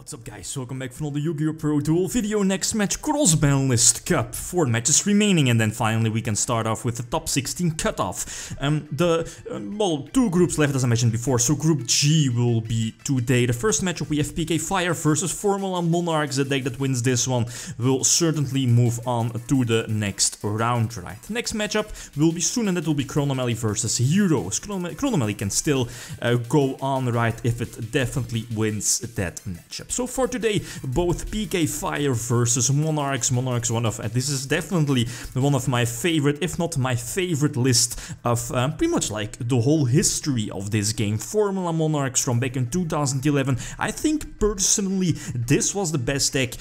What's up guys, welcome back from the YgoPro duel video. Next match, Cross-Banlist Cup, 4 matches remaining, and then finally we can start off with the top 16 cutoff. Well, 2 groups left as I mentioned before, so group G will be today. The first matchup we have PK Fire versus Formula Monarchs. The deck that wins this one will certainly move on to the next round, right? The next matchup will be soon, and that will be Chronomelly versus Heroes. Chronomelly can still go on, right, if it definitely wins that matchup. So for today, both PK Fire versus Monarchs. Monarchs, this is definitely one of my favorite, if not my favorite list of pretty much like the whole history of this game. Formula Monarchs from back in 2011. I think personally this was the best deck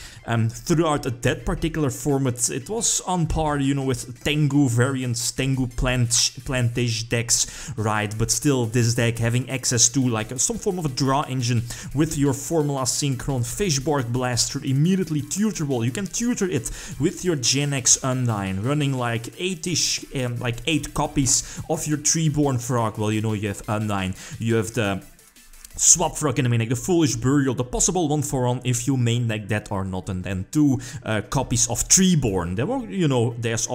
throughout that particular format. It was on par, you know, with Tengu variants, Tengu plantage decks, right? But still, this deck having access to like some form of a draw engine with your Formula Synchron Fishborg Blaster, immediately tutorable. You can tutor it with your Gen X Undyne, running like 8-ish, like 8 copies of your Treeborn Frog. Well, you know, you have Undyne, you have the Swap Frog in the main deck, the Foolish Burial, the possible 1-for-1 if you main deck that or not, and then 2 copies of Treeborn. There were, you know, there's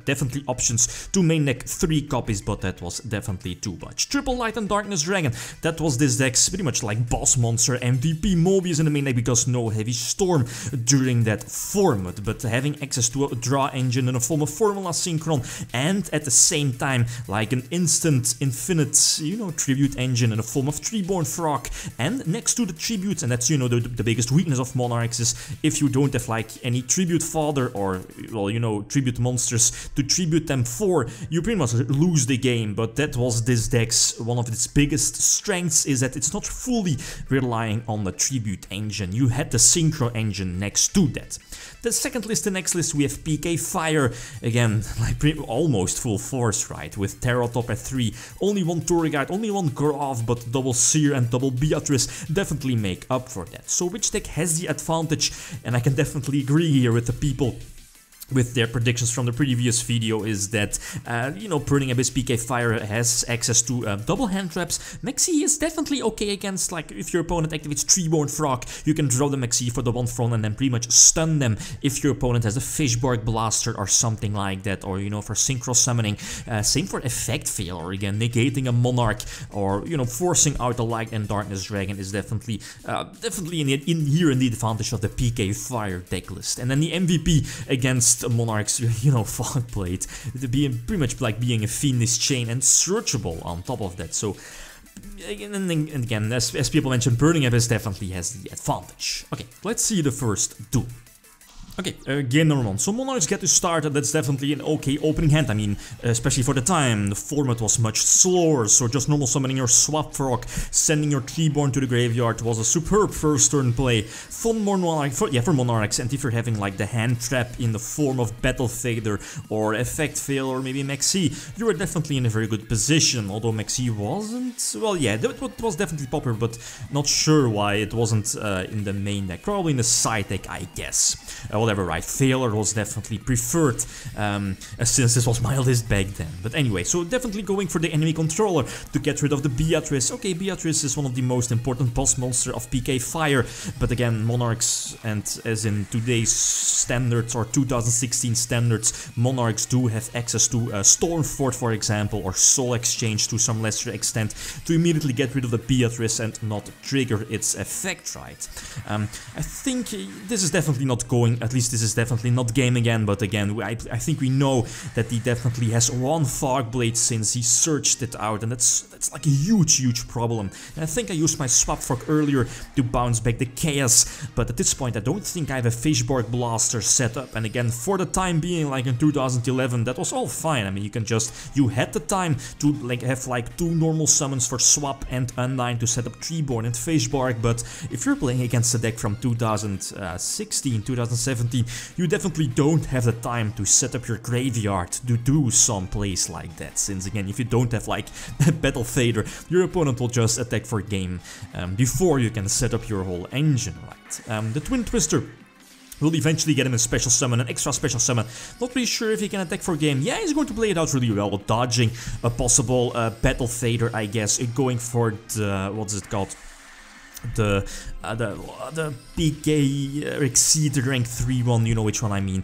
definitely options to main deck 3 copies, but that was definitely too much. Triple Light and Darkness Dragon, that was this deck's pretty much like boss monster, MVP Mobius in the main deck, because no Heavy Storm during that format, but having access to a draw engine in the form of Formula Synchron, and at the same time like an instant infinite, you know, tribute engine in the form of Treeborn Frog. And next to the tributes, and that's, you know, the biggest weakness of Monarchs is if you don't have like any tribute fodder or, well, you know, tribute monsters to tribute them for, you pretty much lose the game. But that was this deck's one of its biggest strengths, is that it's not fully relying on the tribute engine. You had the synchro engine next to that. The second list, the next list, we have PK Fire, again, like almost full force, right, with Terratop at 3, only 1 Torrigite, only 1 Graf, but double Seer and double Beatrice definitely make up for that. So which deck has the advantage? And I can definitely agree here with the people with their predictions from the previous video, is that, you know, Burning Abyss PK Fire has access to double hand traps. Maxi is definitely okay against, like, if your opponent activates Treeborn Frog, you can draw the Maxi for the 1-for-1 and then pretty much stun them if your opponent has a Fishborg Blaster or something like that, or, you know, for Synchro Summoning. Same for Effect Failure, again, negating a Monarch, or, you know, forcing out a Light and Darkness Dragon is definitely here in the advantage of the PK Fire deck list. And then the MVP against Monarchs, you know, Fogblade, being pretty much like being a Fiendish Chain and searchable on top of that. So, and again, as people mentioned, Burning Abyss definitely has the advantage. Okay, let's see the first duel. Okay, game number 1. So Monarchs get to start, and that's definitely an okay opening hand. I mean, especially for the time, the format was much slower, so just normal summoning your Swap Frog, sending your Treeborn to the graveyard was a superb first turn play. For Monarchs, and if you're having like the hand trap in the form of Battle Fader or Effect Fail or maybe Maxi, you were definitely in a very good position, although Maxi wasn't, well yeah, it was definitely popular, but not sure why it wasn't in the main deck, probably in the side deck, I guess. Whatever, right, Failure was definitely preferred, since this was my list back then. But anyway, so definitely going for the enemy controller to get rid of the Beatrice. Okay, Beatrice is one of the most important boss monster of PK Fire, but again, Monarchs, and as in today's standards or 2016 standards, Monarchs do have access to Stormfort, for example, or Soul Exchange to some lesser extent, to immediately get rid of the Beatrice and not trigger its effect, right? I think this is definitely not going, at least this is definitely not game again, but again, I think we know that he definitely has 1 Fogblade since he searched it out, and that's like a huge problem. And I think I used my Swap Frog earlier to bounce back the Chaos, but at this point I don't think I have a Fishborg Blaster set up, and again, for the time being, like in 2011, that was all fine. I mean, you had the time to like have like 2 normal summons for Swap and Undyne to set up Treeborn and Fishborg, but if you're playing against a deck from 2016, 2017, you definitely don't have the time to set up your graveyard to do some plays like that, since again, if you don't have like Battle Fader, your opponent will just attack for game before you can set up your whole engine, right? The Twin Twister will eventually get him a special summon, an extra special summon. Not really sure if he can attack for game. Yeah, he's going to play it out really well, dodging a possible Battle Fader, I guess, going for the, what's it called? the PK Exceed rank 3 one, you know which one I mean.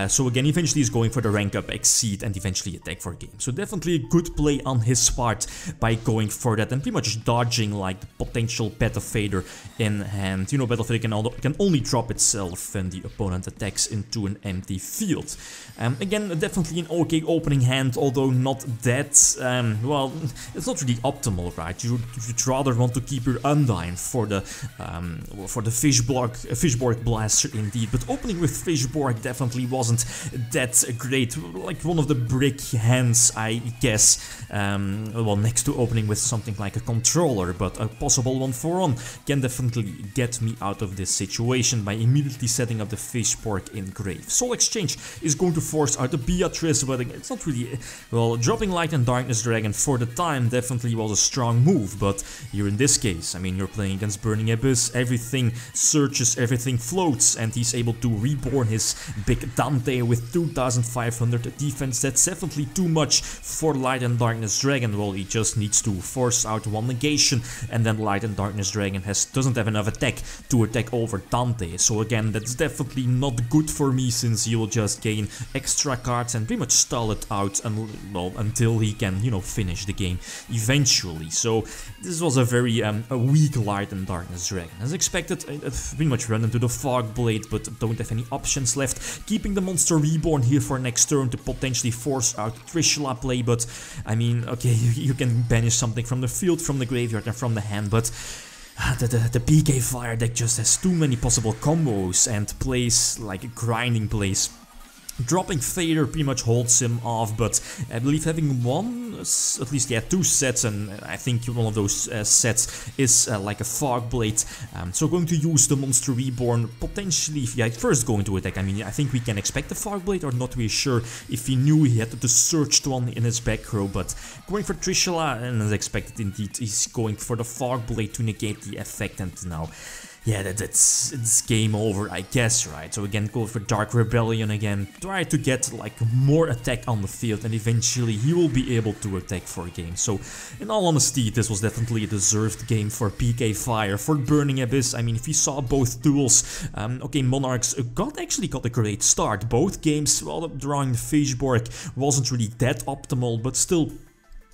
So again, eventually he's going for the rank up Exceed and eventually attack for game. So definitely a good play on his part by going for that and pretty much dodging like the potential Battle Fader in hand. You know, Battle Fader can only drop itself when the opponent attacks into an empty field. Again, definitely an okay opening hand, although not that, well, it's not really optimal, right? You'd rather want to keep your Undyne for the Fishborg Blaster indeed, but opening with Fishborg definitely wasn't that great, like one of the brick hands, I guess, well, next to opening with something like a controller, but a possible 1-for-1 can definitely get me out of this situation by immediately setting up the Fishborg in grave. Soul Exchange is going to force out the Beatrice, but it's not really, well, dropping Light and Darkness Dragon for the time definitely was a strong move, but here in this case, I mean, you're playing against Burning Abyss, everything searches, everything floats, and he's able to reborn his big Dante with 2500 defense. That's definitely too much for Light and Darkness Dragon. Well, he just needs to force out one negation, and then Light and Darkness Dragon doesn't have enough attack to attack over Dante. So again, that's definitely not good for me, since he will just gain extra cards and pretty much stall it out until he can, you know, finish the game eventually. So this was a very weak Light and Darkness Dragon. As expected, I pretty much run into the Fog Blade, but don't have any options left. Keeping the Monster Reborn here for next turn to potentially force out Trishula play, but I mean, okay, you can banish something from the field, from the graveyard, and from the hand, but the PK Fire deck just has too many possible combos and plays like grinding plays. Dropping Fader pretty much holds him off, but I believe having at least, yeah, 2 sets, and I think one of those sets is like a Fog Blade. So going to use the Monster Reborn, potentially, yeah, first going to attack. I mean, I think we can expect the Fog Blade, or not really sure if he knew he had to search one in his back row, but going for Trishula, and as expected indeed, he's going for the Fog Blade to negate the effect, and now, yeah, it's game over, I guess, right? So again, go for Dark Rebellion again, try to get like more attack on the field, and eventually he will be able to attack for a game. So in all honesty, this was definitely a deserved game for PK Fire. For Burning Abyss, I mean, if you saw both duels, okay, Monarchs actually got a great start. Both games, well, drawing Fishborg wasn't really that optimal, but still,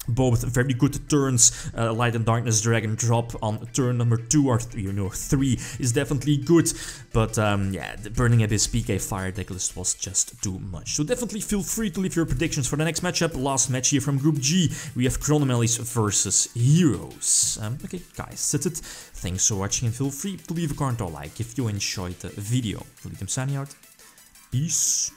both very good turns. Light and Darkness Dragon drop on turn number 2 or 3 is definitely good, but yeah, the Burning Abyss PK Fire deck list was just too much. So definitely feel free to leave your predictions for the next matchup. Last match here from Group G, we have Chronomelies versus Heroes. Okay, guys, that's it. Thanks for watching, and feel free to leave a comment or like if you enjoyed the video. Lithium signing out. Peace.